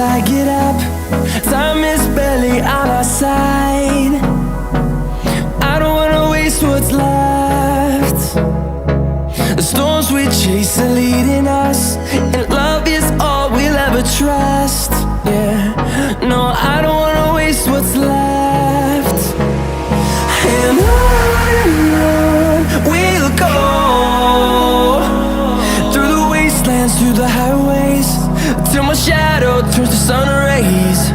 I get up, time is barely on our side. I don't wanna waste what's left. The storms we chase are leading us, and love is all we'll ever trust. Yeah, no, I don't wanna waste what's left. And on we'll go, through the wastelands, through the highways, till my shadow turns to sun rays.